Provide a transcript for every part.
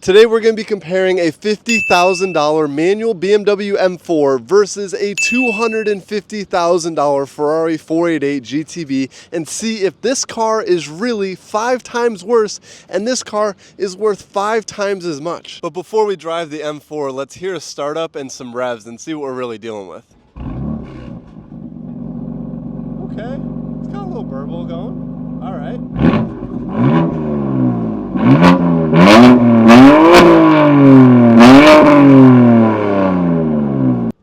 Today we're going to be comparing a $50,000 manual BMW M4 versus a $250,000 Ferrari 488 GTB and see if this car is really 5 times worse and this car is worth 5 times as much. But before we drive the M4, let's hear a startup and some revs and see what we're really dealing with. Okay, it's got a little burble going. All right.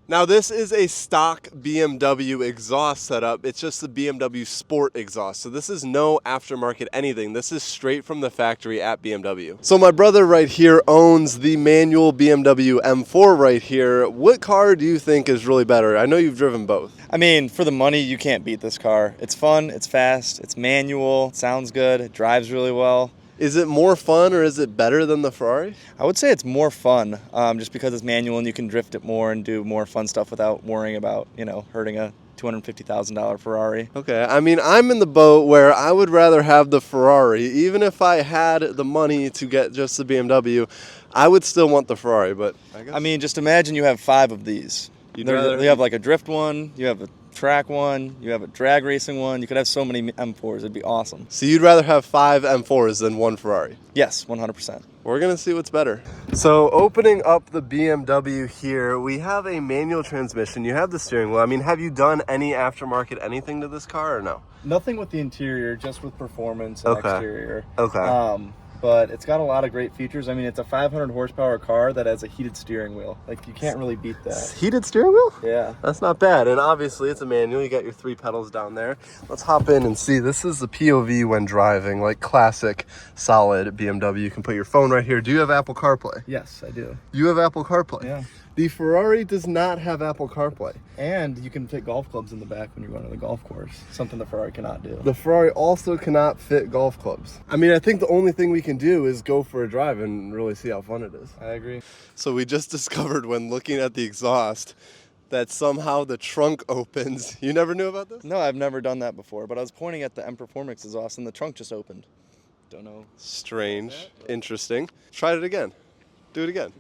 Now this is a stock BMW exhaust setup. It's just the BMW Sport exhaust. So this is no aftermarket anything. This is straight from the factory at BMW. So my brother right here owns the manual BMW M4 right here. What car do you think is really better? I know you've driven both. I mean, for the money, you can't beat this car. It's fun, it's fast, it's manual, it sounds good, it drives really well. Is it more fun or is it better than the Ferrari? I would say it's more fun, just because it's manual and you can drift it more and do more fun stuff without worrying about, hurting a $250,000 Ferrari. Okay, I mean, I'm in the boat where I would rather have the Ferrari. Even if I had the money to get just the BMW, I would still want the Ferrari, but I guess. I mean, just imagine you have 5 of these. You have like a drift one, you have a track one, you have a drag racing one. You could have so many M4s. It'd be awesome. So you'd rather have 5 M4s than 1 Ferrari? Yes, 100%. We're gonna see what's better. So opening up the BMW here, we have a manual transmission. You have the steering wheel. I mean, have you done any aftermarket anything to this car or no? Nothing with the interior, just with performance and exterior. Okay. But it's got a lot of great features. I mean, it's a 500 horsepower car that has a heated steering wheel. Like, you can't really beat that. Heated steering wheel? Yeah. That's not bad. And obviously it's a manual. You got your 3 pedals down there. Let's hop in and see. This is the POV when driving, like classic solid BMW. You can put your phone right here. Do you have Apple CarPlay? Yes, I do. You have Apple CarPlay? Yeah. The Ferrari does not have Apple CarPlay. And you can fit golf clubs in the back when you're going to the golf course. Something the Ferrari cannot do. The Ferrari also cannot fit golf clubs. I mean, I think the only thing we can do is go for a drive and really see how fun it is. I agree. So we just discovered when looking at the exhaust that somehow the trunk opens. You never knew about this? No, I've never done that before, but I was pointing at the M Performance exhaust and the trunk just opened. Don't know. Strange. Interesting. Try it again. Do it again.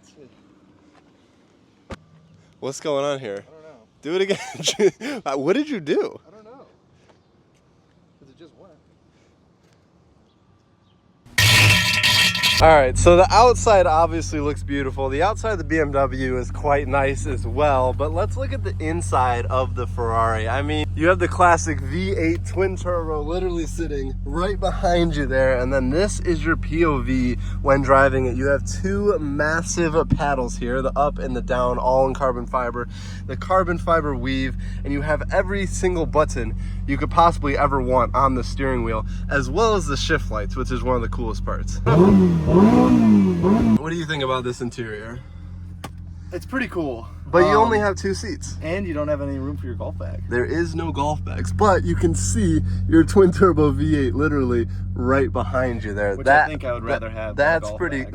What's going on here? I don't know. Do it again. What did you do? I don't know. Because it just went. All right, so the outside obviously looks beautiful. The outside of the BMW is quite nice as well, but let's look at the inside of the Ferrari. I mean, you have the classic V8 twin turbo literally sitting right behind you there, and then this is your POV when driving it. You have 2 massive paddles here, the up and the down, all in carbon fiber, the carbon fiber weave, and you have every single button you could possibly ever want on the steering wheel, as well as the shift lights, which is one of the coolest parts. What do you think about this interior? It's pretty cool. But you only have 2 seats. And you don't have any room for your golf bag. There is no golf bags, but you can see your twin turbo V8 literally right behind you there. Which I think I would rather have. That's pretty.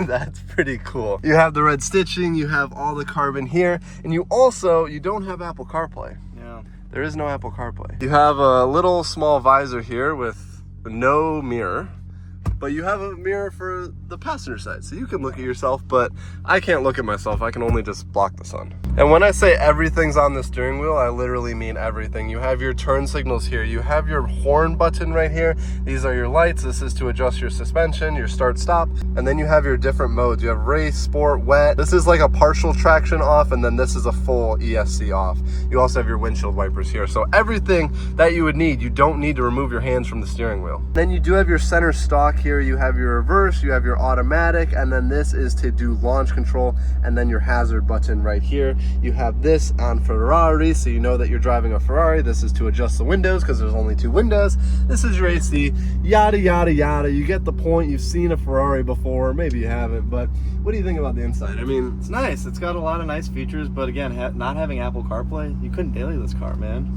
That's pretty cool. You have the red stitching. You have all the carbon here, and you don't have Apple CarPlay. Yeah. There is no Apple CarPlay. You have a little small visor here with no mirror. But you have a mirror for the passenger side, so you can look at yourself, but I can't look at myself. I can only just block the sun. And when I say everything's on the steering wheel, I literally mean everything. You have your turn signals here. You have your horn button right here. These are your lights. This is to adjust your suspension, your start stop. And then you have your different modes. You have race, sport, wet. This is like a partial traction off, and then this is a full ESC off. You also have your windshield wipers here. So everything that you would need, you don't need to remove your hands from the steering wheel. Then you do have your center stock here. You have your reverse, you have your automatic, and then this is to do launch control, and then your hazard button right here. You have this on Ferrari, so you know that you're driving a Ferrari. This is to adjust the windows because there's only 2 windows. This is your AC, yada, yada, yada. You get the point. You've seen a Ferrari before. Maybe you haven't, but what do you think about the inside? I mean, it's nice. It's got a lot of nice features, but again, not having Apple CarPlay, you couldn't daily this car, man.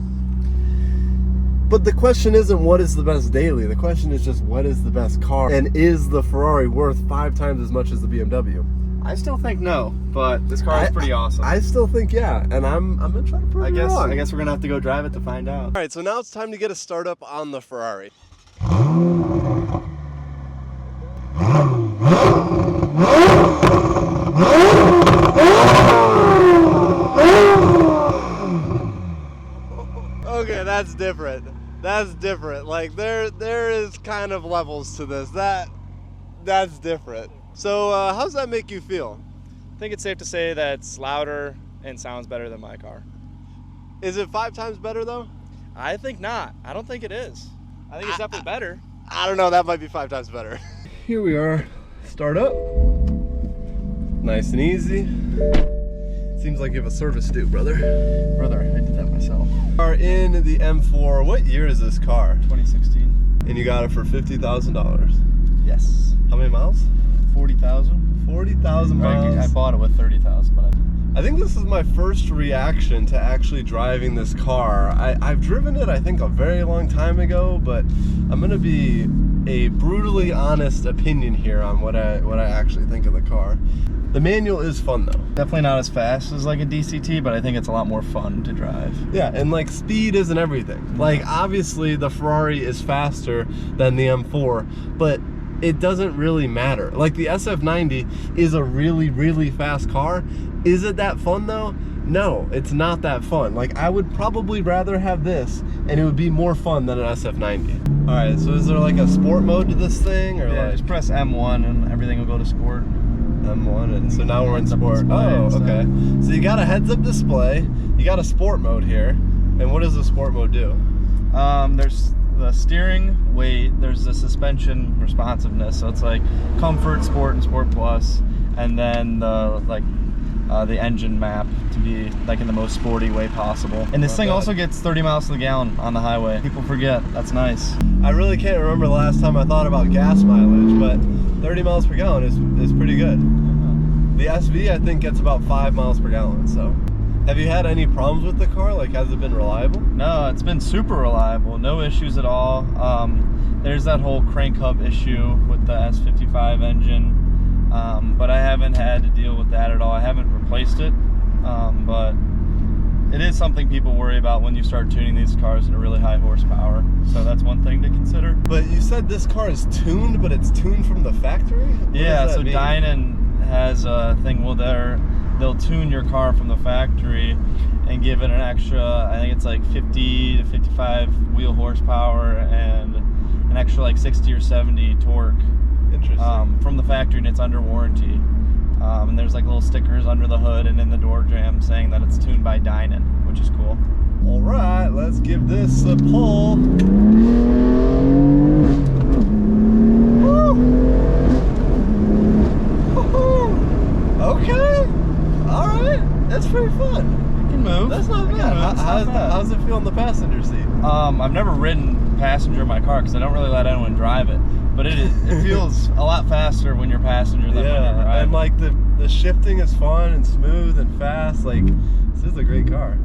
But the question isn't what is the best daily. The question is just what is the best car, and is the Ferrari worth 5 times as much as the BMW? I still think no, but this car is pretty awesome. I still think yeah, and I'm gonna try to prove you wrong. I guess we're gonna have to go drive it to find out. All right, so now it's time to get a startup on the Ferrari. that's different. That's different. Like there is kind of levels to this. That's different. So how's that make you feel? I think it's safe to say that it's louder and sounds better than my car. Is it 5 times better though? I think not. I don't think it is. I think it's definitely better. I don't know, that might be 5 times better. Here we are, start up. Nice and easy. Seems like you have a service due, brother. Brother, I did that myself. We are in the M4. What year is this car? 2016. And you got it for $50,000. Yes. How many miles? 40,000. 40,000 miles. I bought it with 30,000, but I think this is my first reaction to actually driving this car. I've driven it, I think, a very long time ago, but I'm gonna be a brutally honest opinion here on what I actually think of the car. The manual is fun though. definitely not as fast as like a DCT, but I think it's a lot more fun to drive. Yeah, and like speed isn't everything. Like obviously the Ferrari is faster than the M4, but it doesn't really matter. Like the SF90 is a really, really fast car. Is it that fun though? No, it's not that fun. Like I would probably rather have this and it would be more fun than an SF90. All right, so is there like a sport mode to this thing? Or yeah, like just press M1 and everything will go to sport. M1, and so now we're in sport. Oh, display, okay. So you got a heads-up display, you got a sport mode here, and what does the sport mode do? There's the steering, weight, there's the suspension responsiveness, so it's like comfort, sport, and sport plus, and then the engine map to be like in the most sporty way possible. And this thing also gets 30 miles to the gallon on the highway. People forget, that's nice. I really can't remember the last time I thought about gas mileage, but 30 miles per gallon is pretty good. The SV I think gets about 5 miles per gallon. So have you had any problems with the car? Like has it been reliable? No, it's been super reliable, no issues at all. There's that whole crank hub issue with the S55 engine, but I haven't had to deal with that at all. I haven't replaced it, but it is something people worry about when you start tuning these cars into really high horsepower. So that's one thing to consider. But you said this car is tuned, but it's tuned from the factory? Yeah, so Dynan has a thing where they'll tune your car from the factory and give it an extra, I think it's like 50 to 55 wheel horsepower and an extra like 60 or 70 torque. Interesting. From the factory, and it's under warranty. And there's like little stickers under the hood and in the door jamb saying that it's tuned by Dynan, which is cool. All right, let's give this a pull. Okay, all right, that's pretty fun. You can move. That's not bad. How's it feel in the passenger seat? I've never ridden passenger in my car because I don't really let anyone drive it. But it feels a lot faster when you're passenger than when you're driving. And like the shifting is fun and smooth and fast. Like this is a great car.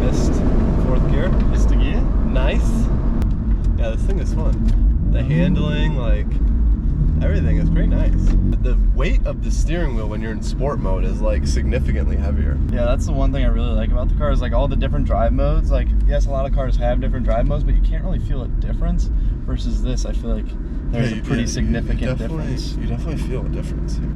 Missed fourth gear. Missed a gear. Nice. Yeah, this thing is fun. The handling, like everything is pretty nice. The weight of the steering wheel when you're in sport mode is like significantly heavier. Yeah, that's the one thing I really like about the car is like all the different drive modes. Like, yes, a lot of cars have different drive modes, but you can't really feel a difference. Versus this, I feel like there's a pretty significant difference. You definitely feel a difference here.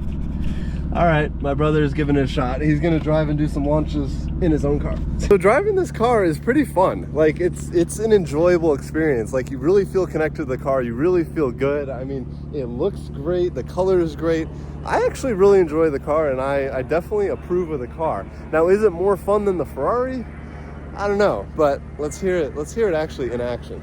All right, my brother is giving it a shot. He's gonna drive and do some launches in his own car. So driving this car is pretty fun. Like it's an enjoyable experience. Like you really feel connected to the car. You really feel good. I mean, it looks great. The color is great. I actually really enjoy the car, and I definitely approve of the car. Now, is it more fun than the Ferrari? I don't know, but let's hear it. Let's hear it actually in action.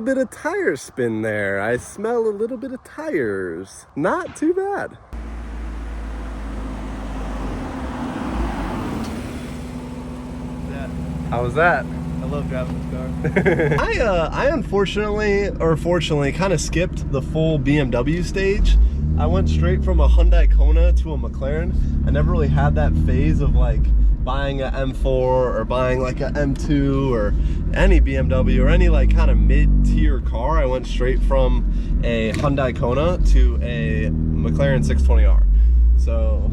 Bit of tire spin there. I smell a little bit of tires. Not too bad. How was that? A love driving this car. I unfortunately, or fortunately, kind of skipped the full BMW stage. I went straight from a Hyundai Kona to a McLaren. I never really had that phase of like buying a M4 or buying like a M2 or any BMW or any like kind of mid-tier car. I went straight from a Hyundai Kona to a McLaren 620R. So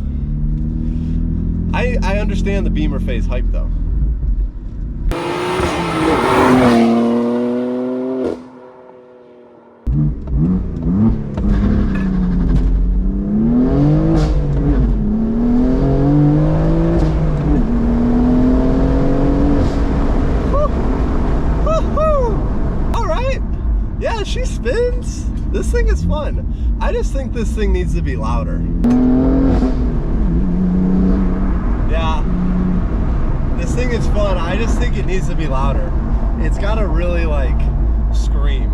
I understand the Beamer phase hype though. She spins. This thing is fun. I just think this thing needs to be louder. Yeah, this thing is fun. I just think it needs to be louder. It's gotta really like scream.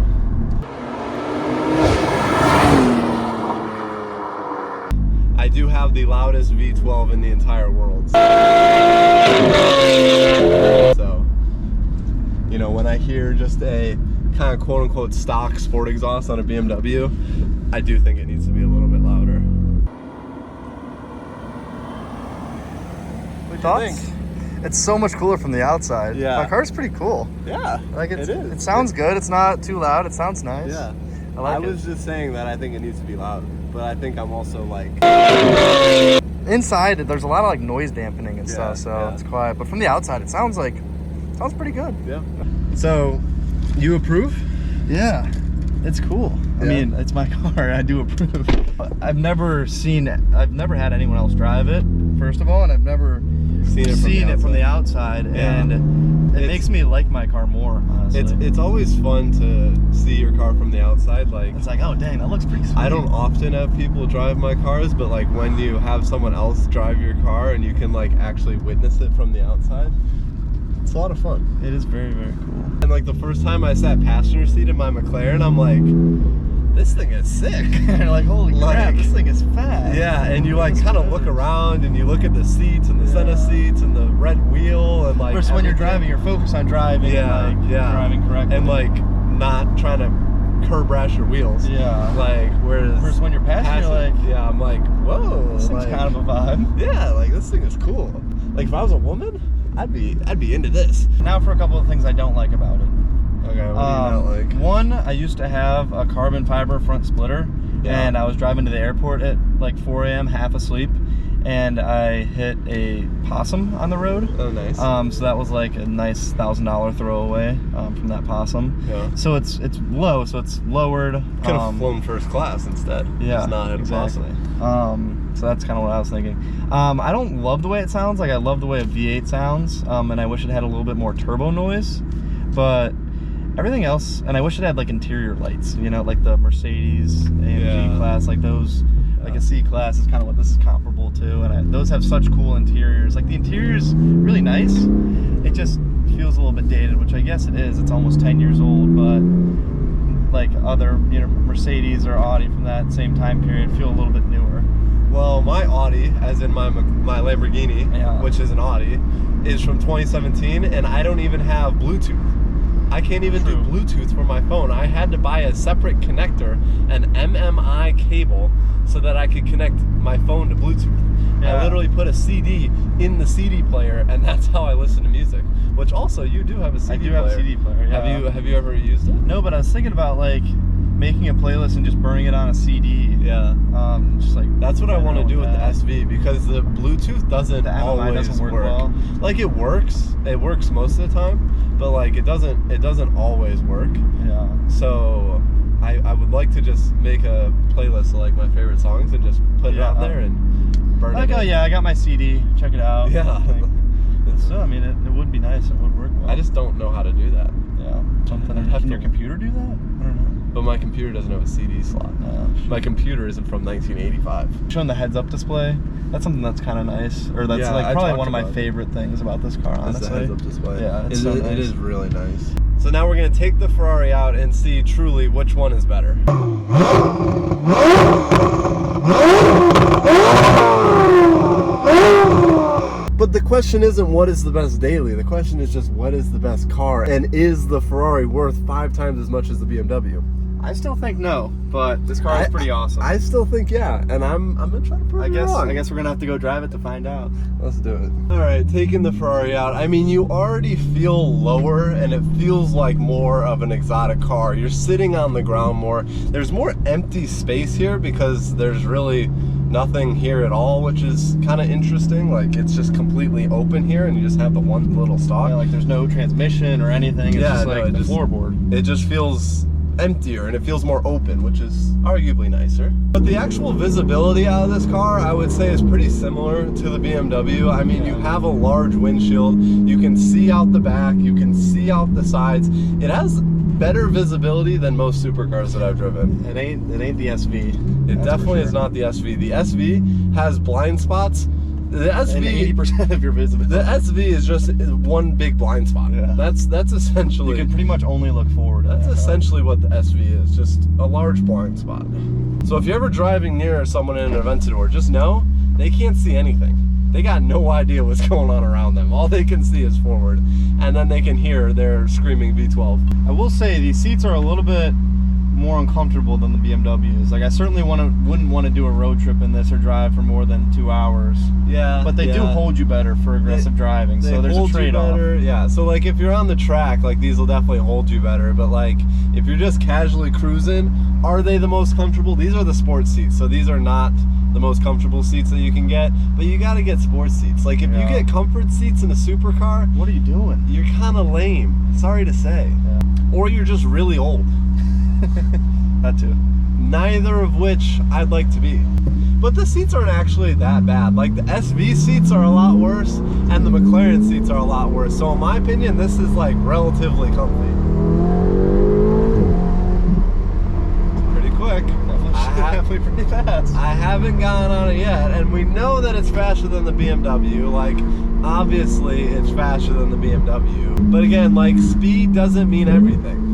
I do have the loudest V12 in the entire world. So, you know, when I hear just a kind of quote-unquote stock sport exhaust on a BMW, I do think it needs to be a little bit louder. What do you think? It's so much cooler from the outside. Yeah. My car's pretty cool. Yeah, Like it is. It sounds good. It's not too loud. It sounds nice. Yeah. I like I was just saying that I think it needs to be loud, but I think I'm also like... Inside, there's a lot of like noise dampening and stuff, so yeah. it's quiet. But from the outside, it sounds pretty good. Yeah. So, you approve? Yeah, it's cool. I mean, it's my car. I do approve. I've never had anyone else drive it, first of all, and I've never seen it from the outside, Yeah. and it makes me like my car more, honestly. It's always fun to see your car from the outside. Like, It's like, oh dang, that looks pretty sweet. I don't often have people drive my cars, but like when you have someone else drive your car and you can like actually witness it from the outside, it's a lot of fun. It is very, very cool. And like the first time I sat passenger seat in my McLaren, I'm like, this thing is sick. You're like, holy crap, this thing is fast. Yeah, and you like kind of look around and you look at the seats and the center seats and the red wheel and like. First, when you're driving, you're focused on driving. Yeah, and, like, yeah. driving correctly. And like not trying to curb rash your wheels. Yeah. Like whereas. First, when you're passing, you're like, yeah, I'm like, whoa. this thing's like, kind of a vibe. Yeah, like this thing is cool. Like if I was a woman, I'd be into this. Now for a couple of things I don't like about it. Okay, what do you not like? One, I used to have a carbon fiber front splitter, and I was driving to the airport at like 4 a.m., half asleep, and I hit a possum on the road. Oh, nice. So that was like a nice $1,000 throwaway from that possum. Yeah. So it's low, so it's lowered. Could have flown first class instead. Yeah, Just not hit exactly. a possum. So that's kind of what I was thinking. I don't love the way it sounds. Like I love the way a V8 sounds, and I wish it had a little bit more turbo noise, but everything else, and I wish it had like interior lights, you know, like the Mercedes AMG class, like those, like a C class is kind of what this is comparable to, and those have such cool interiors. Like the interior's really nice. It just feels a little bit dated, which I guess it is. It's almost 10 years old, but like other, you know, Mercedes or Audi from that same time period feel a little bit newer. Well, my Audi, as in my Lamborghini, which is an Audi, is from 2017, and I don't even have Bluetooth. I can't even do Bluetooth for my phone. I had to buy a separate connector, an MMI cable, so that I could connect my phone to Bluetooth. I literally put a CD in the CD player, and that's how I listen to music. Which also, you do have a CD player. I do have a CD player, yeah. Have you ever used it? No, but I was thinking about like making a playlist and just burning it on a CD. Yeah. Just like that's what I want to do with the SV, because the Bluetooth doesn't always work well. Like it works most of the time, but like it doesn't always work. Yeah. So I would like to just make a playlist of like my favorite songs and just put it out there and burn it. Like, oh yeah, I got my CD. Check it out. Yeah. Like, so I mean, it would be nice. It would work well. I just don't know how to do that. Yeah. Something. Can your computer do that? I don't know. But my computer doesn't have a CD slot. My computer isn't from 1985. Showing the heads-up display, that's something that's kind of nice. Or that's like probably one of my favorite things about this car, honestly. The heads-up display. Yeah, it's so nice. It is really nice. So now we're going to take the Ferrari out and see truly which one is better. But But the question isn't what is the best daily. The question is just what is the best car, and is the Ferrari worth 5 times as much as the BMW? I still think no, but this car is pretty awesome. I still think yeah, and I'm gonna try to prove you wrong. I guess we're gonna have to go drive it to find out. Let's do it. All right, taking the Ferrari out. I mean, you already feel lower, and it feels like more of an exotic car. You're sitting on the ground more. There's more empty space here because there's really nothing here at all, which is kind of interesting. Like, it's just completely open here, and you just have the one little stalk. Yeah, like there's no transmission or anything. It's just like the floorboard. It just feels emptier and it feels more open, which is arguably nicer. But the actual visibility out of this car, I would say, is pretty similar to the BMW. I mean, you have a large windshield, you can see out the back, you can see out the sides. It has better visibility than most supercars that I've driven. It ain't the SV. It definitely is not the SV. The SV has blind spots. The SV, 80% of your visibility. The SV is just one big blind spot. Yeah. That's essentially. You can pretty much only look forward. That's essentially what the SV is, just a large blind spot. So if you're ever driving near someone in an Aventador, just know they can't see anything. They got no idea what's going on around them. All they can see is forward, and then they can hear their screaming V12. I will say these seats are a little bit more uncomfortable than the BMWs. Like, I certainly wouldn't want to do a road trip in this or drive for more than 2 hours. Yeah, but they do hold you better for aggressive driving, so there's a trade-off. Yeah, so like if you're on the track, like these will definitely hold you better, but like if you're just casually cruising, are they the most comfortable? These are the sports seats, so these are not the most comfortable seats that you can get, but you got to get sports seats. Like if you get comfort seats in a supercar, what are you doing? You're kind of lame, sorry to say. Yeah. Or you're just really old. That too. Neither of which I'd like to be. But the seats aren't actually that bad. Like the SV seats are a lot worse, and the McLaren seats are a lot worse. So in my opinion, this is like relatively comfy. It's pretty quick. Definitely pretty fast. I haven't gone on it yet, and we know that it's faster than the BMW. Like, obviously it's faster than the BMW. But again, like, speed doesn't mean everything.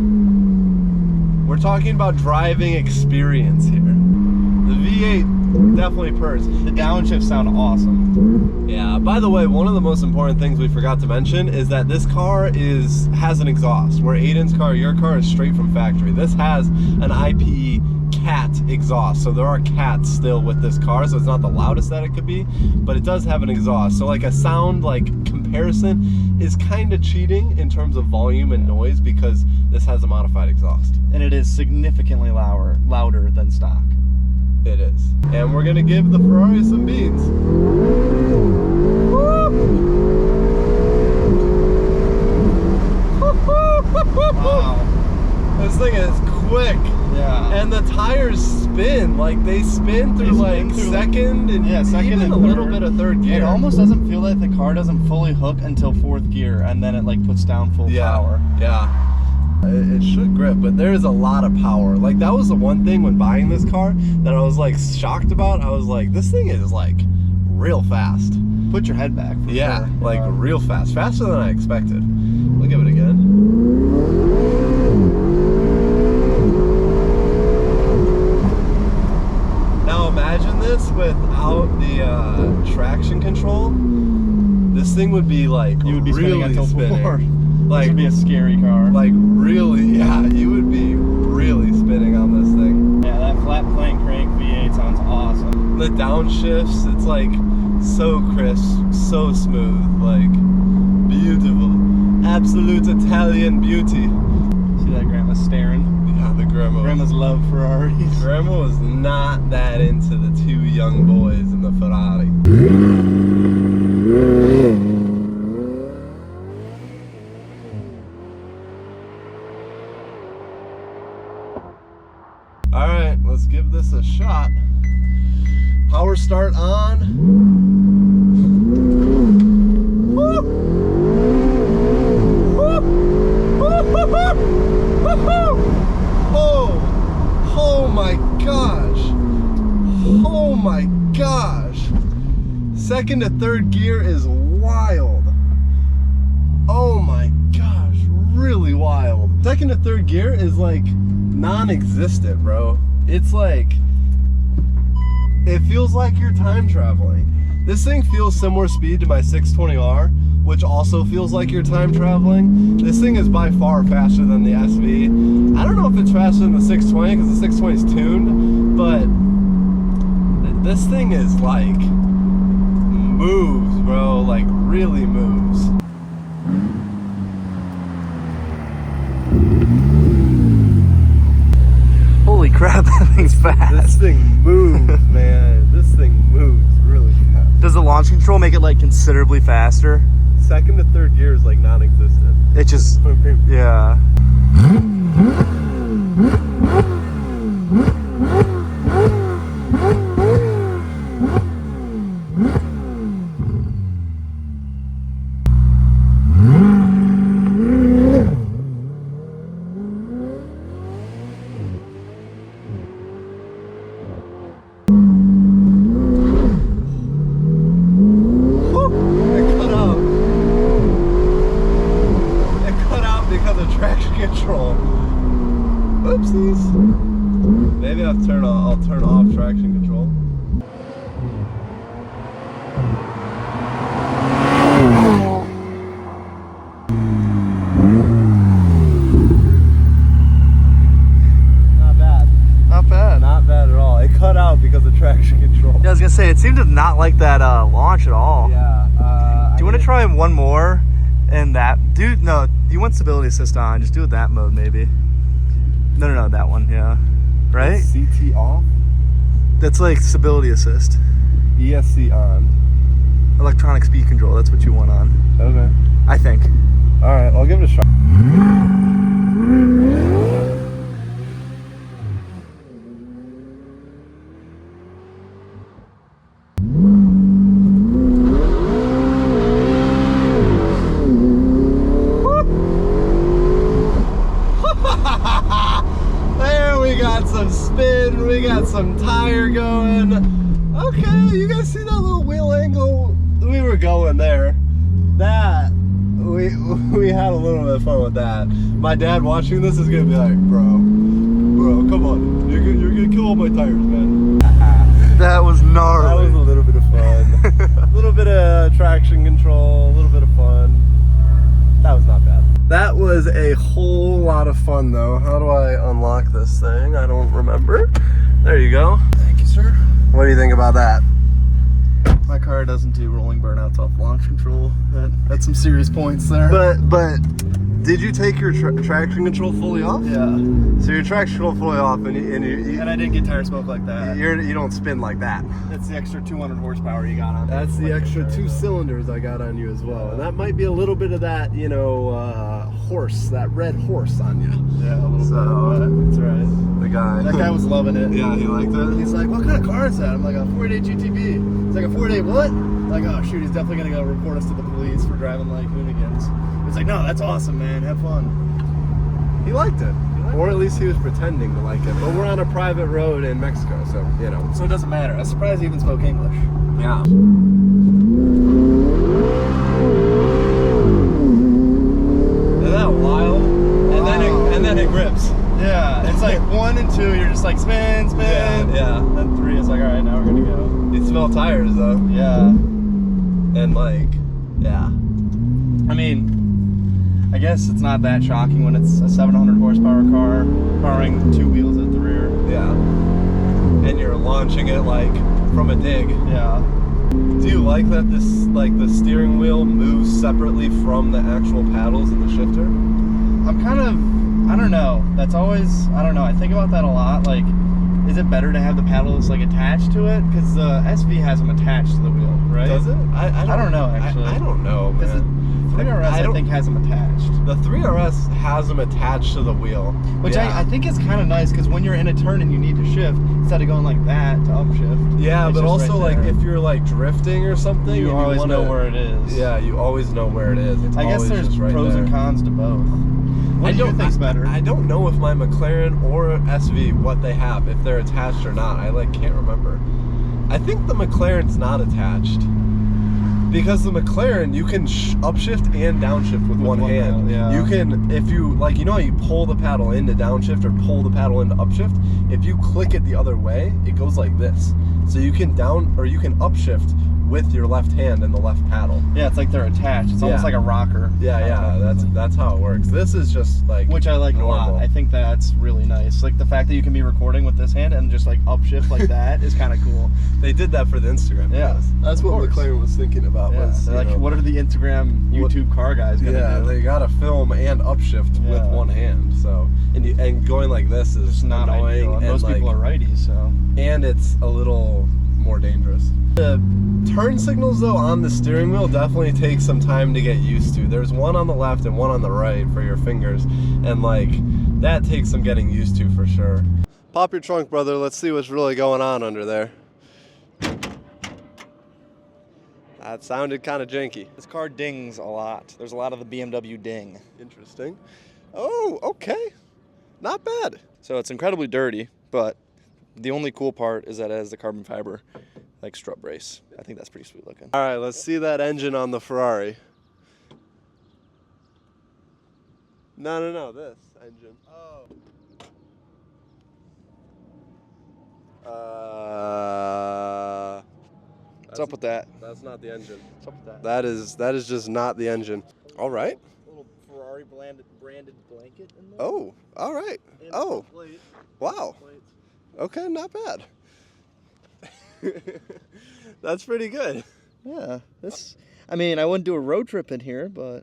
We're talking about driving experience here. The V8 definitely purrs. The downshifts sound awesome. Yeah, by the way, one of the most important things we forgot to mention is that this car has an exhaust, where Aiden's car, your car, is straight from factory. This has an IPE cat exhaust, so there are cats still with this car, so it's not the loudest that it could be, but it does have an exhaust. So like a sound like comparison is kind of cheating in terms of volume and noise because this has a modified exhaust. And it is significantly louder than stock. It is. And we're gonna give the Ferrari some beans. Wow. This thing is quick. Yeah. And the tires spin. Like they spin through second and second even and a little bit of third gear. It almost doesn't feel like the car doesn't fully hook until 4th gear, and then it like puts down full power. Yeah. It should grip, but there is a lot of power. Like that was the one thing when buying this car that I was like shocked about. I was like, this thing is like real fast. Put your head back. Yeah, sure. Like real fast. Faster than I expected. We'll give it again. Now imagine this without the traction control. This thing would be like you would be really spinning until spinning. 4. Like, this would be a scary car. Like really, yeah, you would be really spinning on this thing. Yeah, that flat plank crank V8 sounds awesome. The downshifts, it's like so crisp, so smooth, like beautiful. Absolute Italian beauty. See that grandma staring? Yeah, the grandma. Grandma's love Ferraris. Grandma was not that into the 2 young boys in the Ferrari. All right, let's give this a shot. Power start on. Woo! Woo! Oh! Oh my gosh! Oh my gosh! Second to third gear is wild. Oh my gosh, really wild. Second to third gear is like non-existent, bro. It's like it feels like you're time traveling. This thing feels similar speed to my 620R, which also feels like you're time traveling. This thing is by far faster than the SV. I don't know if it's faster than the 620 because the 620 is tuned, but this thing is like moves, bro, like really moves. Holy crap, that thing's fast. This thing moves, man. This thing moves really fast. Does the launch control make it like considerably faster? Second to third gear is like non-existent. It just, yeah. Control. Oopsies. Maybe I'll turn off traction control. Not bad. Not bad. Not bad at all. It cut out because of traction control. Yeah, I was gonna say, it seemed to not like that launch at all. Yeah. Do you want to try one more? And that, dude, no, you want stability assist on, just do it that mode maybe. No, that one, yeah. Right? CT off? That's like stability assist. ESC on. Electronic speed control, that's what you want on. Okay. I think. Alright, I'll give it a shot. Spin, we got some tire going. Okay, you guys see that little wheel angle? We were going there. That we had a little bit of fun with that. My dad watching this is gonna be like, bro, come on, you're gonna kill all my tires, man. That was gnarly. That was a little bit of fun. A little bit of traction control, a little bit of fun. That was not bad. That was a whole lot of fun though. How do I unlock this thing? I don't remember. There you go. Thank you, sir. What do you think about that? My car doesn't do rolling burnouts off launch control. That's some serious points there. But did you take your traction control fully off? Yeah. So your traction control fully off, and I didn't get tire smoke like that. You don't spin like that. That's the extra 200 horsepower you got on. That's the extra 2 cylinders I got on you as well, and that might be a little bit of that, you know, horse, that red horse on you. Yeah, a little So, bit. That's right. The guy. That guy was loving it. Yeah, he liked it. He's like, what kind of car is that? I'm like, a 4-day GTB. He's like, a 4-day what? I'm like, oh shoot, he's definitely gonna go report us to the police for driving like hooligans. He's like, no, that's awesome, man. Have fun. He liked it. Or at least he was pretending to like it. But we're on a private road in Mexico, so, you know. So it doesn't matter. I'm surprised he even spoke English. Yeah. Isn't that wild? And then it grips. Yeah, it's like 1 and 2, you're just like spin. Yeah. Then 3 is like, all right, now we're gonna go. You smell tires though. Yeah. And like, yeah. I mean, I guess it's not that shocking when it's a 700 horsepower car powering 2 wheels at the rear. Yeah. And you're launching it like from a dig. Yeah. Do you like that the steering wheel moves separately from the actual paddles and the shifter? I'm kind of, I don't know. That's always, I don't know. I think about that a lot. Like, is it better to have the paddles like attached to it? Because the SV has them attached to the wheel, right? Does it? I don't know actually. I don't know, Because the 3RS I think has them attached. The 3RS has them attached to the wheel. Which yeah. I think is kind of nice because when you're in a turn and you need to shift, instead of going like that to upshift. Yeah, but also right like if you're like drifting or something, you always know where it is. Yeah, you always know where it is. It's I guess there's right pros and cons to both. What do you think's better? I don't know if my McLaren or SV what they have, if they're attached or not. I like can't remember. I think the McLaren's not attached. Because the McLaren, you can upshift and downshift with one hand. Yeah. You can, if you, like, you know how you pull the paddle into downshift or pull the paddle into upshift? If you click it the other way, it goes like this. So you can upshift with your left hand and the left paddle. Yeah, it's like they're attached. It's almost like a rocker. Yeah, that's how it works. This is just like, which I like normal. a lot. I think that's really nice. Like the fact that you can be recording with this hand and just like upshift like that is kind of cool. They did that for the Instagram. Yeah, videos. That's what McLaren was thinking about. Yeah. Was They're like, what are the Instagram, YouTube car guys gonna do? They gotta film and upshift with one hand. So and going like this is It's not annoying. ideal. And most people are righties, so. And it's a little more dangerous. The turn signals though on the steering wheel definitely take some time to get used to. There's one on the left and one on the right for your fingers, and like that takes some getting used to for sure. Pop your trunk, brother. Let's see what's really going on under there. That sounded kind of janky. This car dings a lot. There's a lot of the BMW ding. Interesting. Oh, okay. Not bad. So it's incredibly dirty, but the only cool part is that it has the carbon fiber like strut brace. I think that's pretty sweet looking. All right, let's see that engine on the Ferrari. No, this engine. Oh. What's up with that? That's not the engine. What's up with that? That is just not the engine. All right. A little Ferrari branded blanket in there. Oh, all right. And Oh, plate. wow. Plates. Okay, not bad. That's pretty good. Yeah, I mean, I wouldn't do a road trip in here, but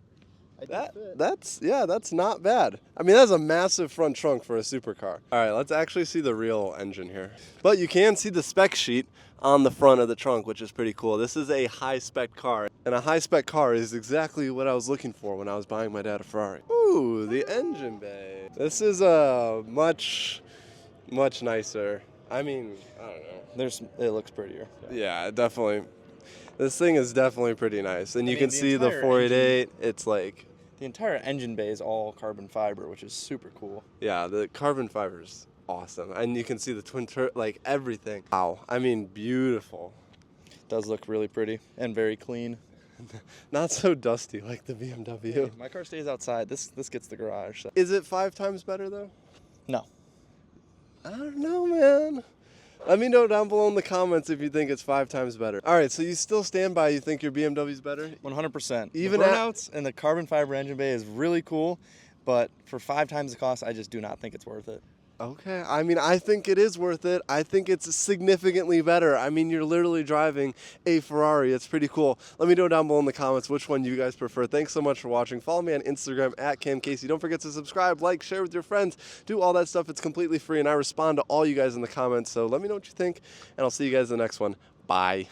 That's not bad. I mean, that's a massive front trunk for a supercar. All right, let's actually see the real engine here. But you can see the spec sheet on the front of the trunk, which is pretty cool. This is a high-spec car, and a high-spec car is exactly what I was looking for when I was buying my dad a Ferrari. Ooh, the engine bay. This is a much nicer. I mean, I don't know. It looks prettier. Yeah, definitely. This thing is definitely pretty nice. And you can the see the entire 488. It's like, The entire engine bay is all carbon fiber, which is super cool. yeah, the carbon fiber is awesome. And you can see the twin like everything. Wow. I mean, beautiful. Does look really pretty and very clean. Not so dusty like the BMW. Hey, my car stays outside. This gets the garage. So. Is it 5 times better though? No. I don't know, man. Let me know down below in the comments if you think it's 5 times better. All right, so you still stand by you think your BMW's better? 100%. Even the burnouts and the carbon fiber engine bay is really cool, but for 5 times the cost, I just do not think it's worth it. Okay, I mean, I think it is worth it. I think it's significantly better. I mean, you're literally driving a Ferrari. It's pretty cool. Let me know down below in the comments which one you guys prefer. Thanks so much for watching. Follow me on Instagram at CamCasey. Don't forget to subscribe, like, share with your friends. Do all that stuff. It's completely free, and I respond to all you guys in the comments. So let me know what you think, and I'll see you guys in the next one. Bye.